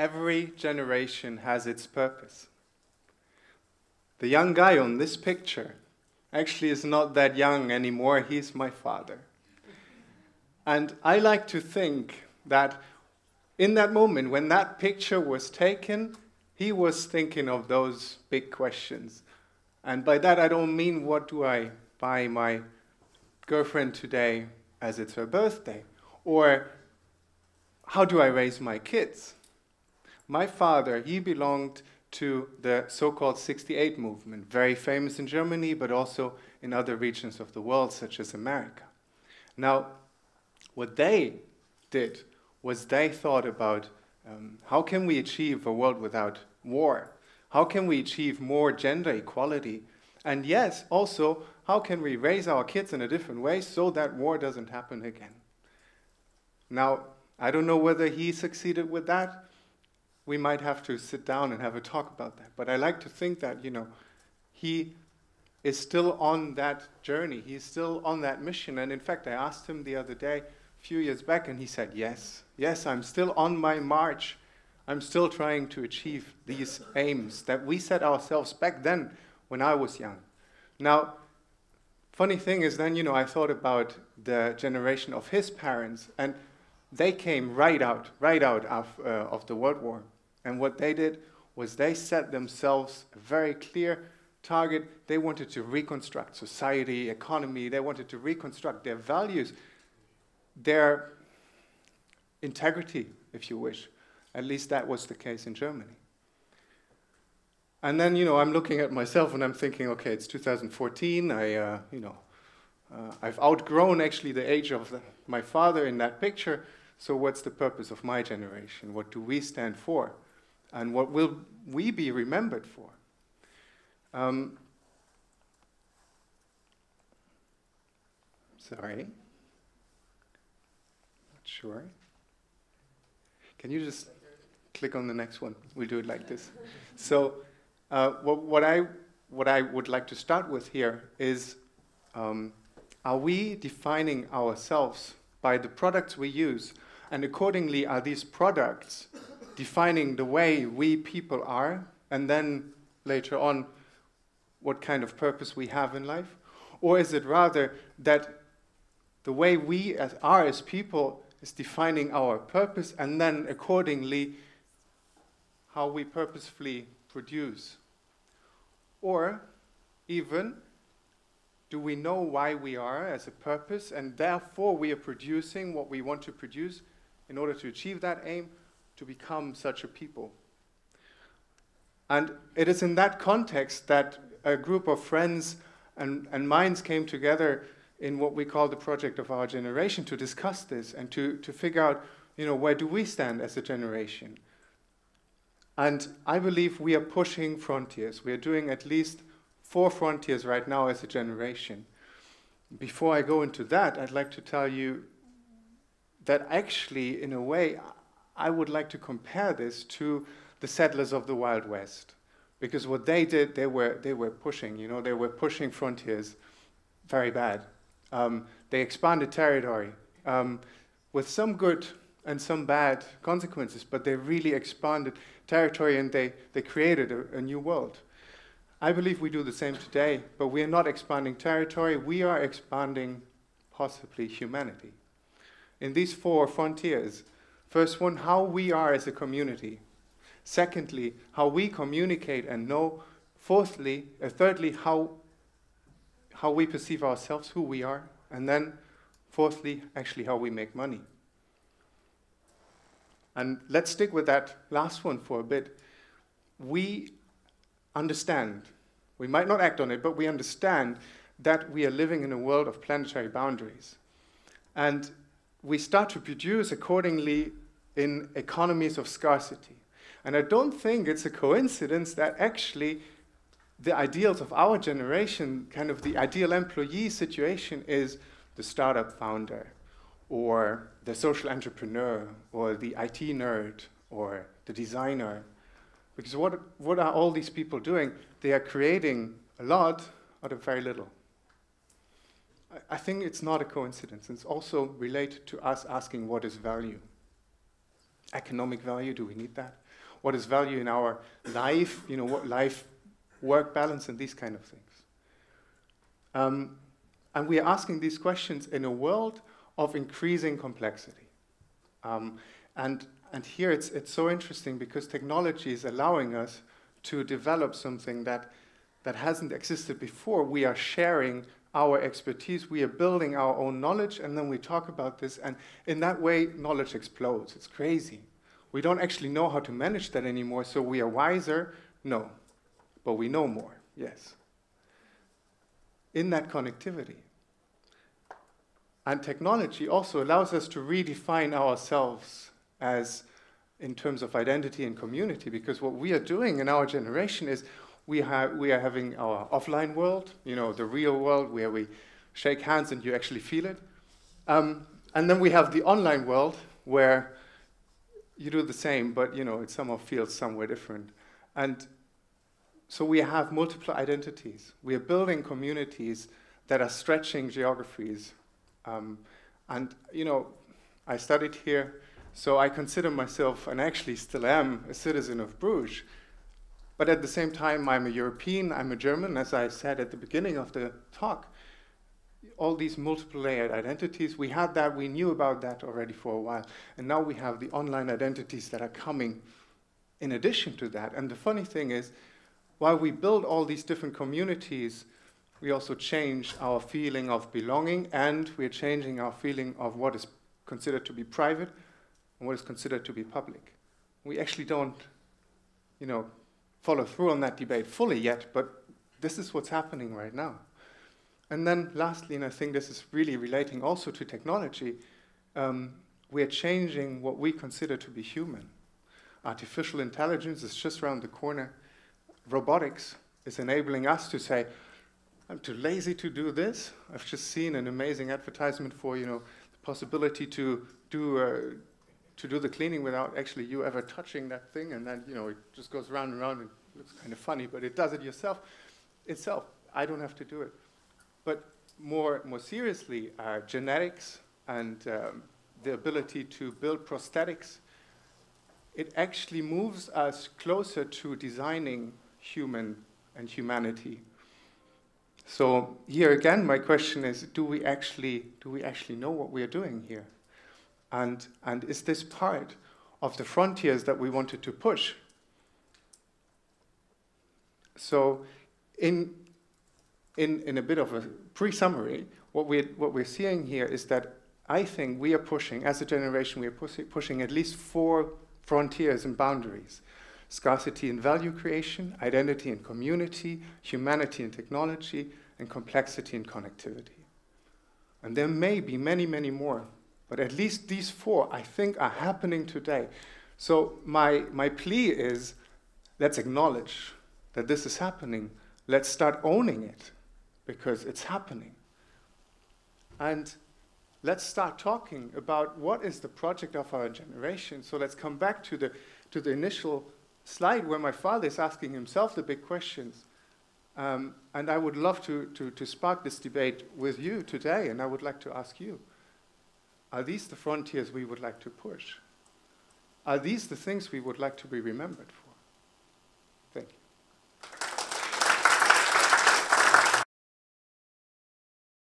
every generation has its purpose. The young guy on this picture actually is not that young anymore. He's my father. And I like to think that in that moment, when that picture was taken, he was thinking of those big questions. And by that, I don't mean, what do I buy my girlfriend today as it's her birthday? Or how do I raise my kids? My father, he belonged to the so-called 68 movement, very famous in Germany, but also in other regions of the world, such as America. Now, what they did was they thought about how can we achieve a world without war? How can we achieve more gender equality? And yes, also, how can we raise our kids in a different way so that war doesn't happen again? Now, I don't know whether he succeeded with that. We might have to sit down and have a talk about that. But I like to think that, you know, he is still on that journey. He's still on that mission. And in fact, I asked him the other day, a few years back, and he said, yes, I'm still on my march. I'm still trying to achieve these aims that we set ourselves back then when I was young. Now, funny thing is then, you know, I thought about the generation of his parents, and they came right out of the World War. And what they did was they set themselves a very clear target. They wanted to reconstruct society, economy. They wanted to reconstruct their values, their integrity, if you wish. At least that was the case in Germany. And then, you know, I'm looking at myself and I'm thinking, okay, it's 2014. I've outgrown actually the age of my father in that picture. So what's the purpose of my generation? What do we stand for? And what will we be remembered for? Sorry. Not sure. Can you just click on the next one? We'll do it like this. So what I would like to start with here is, are we defining ourselves by the products we use? And accordingly, are these products defining the way we people are? And then later on, what kind of purpose we have in life? Or is it rather that the way we are as people is defining our purpose, and then accordingly, how we purposefully produce? Or even, do we know why we are as a purpose, and therefore we are producing what we want to produce in order to achieve that aim, to become such a people? And it is in that context that a group of friends and minds came together in what we call the project of our generation to discuss this and to figure out, you know, where do we stand as a generation? And I believe we are pushing frontiers. We are doing at least 4 frontiers right now as a generation. Before I go into that, I'd like to tell you that actually, in a way, I would like to compare this to the settlers of the Wild West. Because what they did, they were pushing, you know, they were pushing frontiers very bad. They expanded territory with some good and some bad consequences, but they really expanded territory and they created a new world. I believe we do the same today, but we are not expanding territory, we are expanding possibly humanity. In these 4 frontiers, first one, how we are as a community. Secondly, how we communicate and know. Fourthly, thirdly, how we perceive ourselves, who we are. And then, fourthly, actually how we make money. And let's stick with that last one for a bit. We understand, we might not act on it, but we understand that we are living in a world of planetary boundaries. And we start to produce accordingly in economies of scarcity. And I don't think it's a coincidence that actually the ideals of our generation, kind of the ideal employee situation, is the startup founder, or the social entrepreneur, or the IT nerd, or the designer. Because what are all these people doing? They are creating a lot out of very little. I think it's not a coincidence. It's also related to us asking what is value. Economic value, do we need that? what is value in our life, you know, what life-work balance and these kind of things. And we are asking these questions in a world of increasing complexity. And here it's so interesting because technology is allowing us to develop something that hasn't existed before. We are sharing our expertise, we are building our own knowledge, and then we talk about this, and in that way, knowledge explodes. It's crazy. We don't actually know how to manage that anymore, so we are wiser? No. But we know more, yes. In that connectivity. And technology also allows us to redefine ourselves as in terms of identity and community, because what we are doing in our generation is we are having our offline world, you know, the real world where we shake hands and you actually feel it. And then we have the online world where you do the same, but you know, it somehow feels somewhere different. And so we have multiple identities. We are building communities that are stretching geographies. And you know, I studied here, so I consider myself, and actually still am, a citizen of Bruges. But at the same time, I'm a European, I'm a German, as I said at the beginning of the talk. All these multiple layered identities, we had that, we knew about that already for a while. And now we have the online identities that are coming in addition to that. And the funny thing is, while we build all these different communities, we also change our feeling of belonging, and we're changing our feeling of what is considered to be private and what is considered to be public. We actually don't, you know, follow through on that debate fully yet, but this is what's happening right now. And then lastly, and I think this is really relating also to technology, we are changing what we consider to be human. Artificial intelligence is just around the corner. Robotics is enabling us to say, I'm too lazy to do this. I've just seen an amazing advertisement for, you know, the possibility to do the cleaning without actually you ever touching that thing, and then, you know, it just goes round and round and looks kind of funny, but it does it itself. I don't have to do it. But more seriously, genetics and the ability to build prosthetics, it actually moves us closer to designing human and humanity. So here again, my question is, do we actually know what we are doing here? And is this part of the frontiers that we wanted to push? So in a bit of a pre-summary, what we're seeing here is that I think we are pushing, as a generation, we are pushing at least 4 frontiers and boundaries. Scarcity and value creation, identity and community, humanity and technology, and complexity and connectivity. And there may be many, many more. But at least these 4, I think, are happening today. So my plea is, let's acknowledge that this is happening. Let's start owning it, because it's happening. And let's start talking about what is the project of our generation. So let's come back to the initial slide where my father is asking himself the big questions. And I would love to spark this debate with you today, and I would like to ask you, are these the frontiers we would like to push? Are these the things we would like to be remembered for?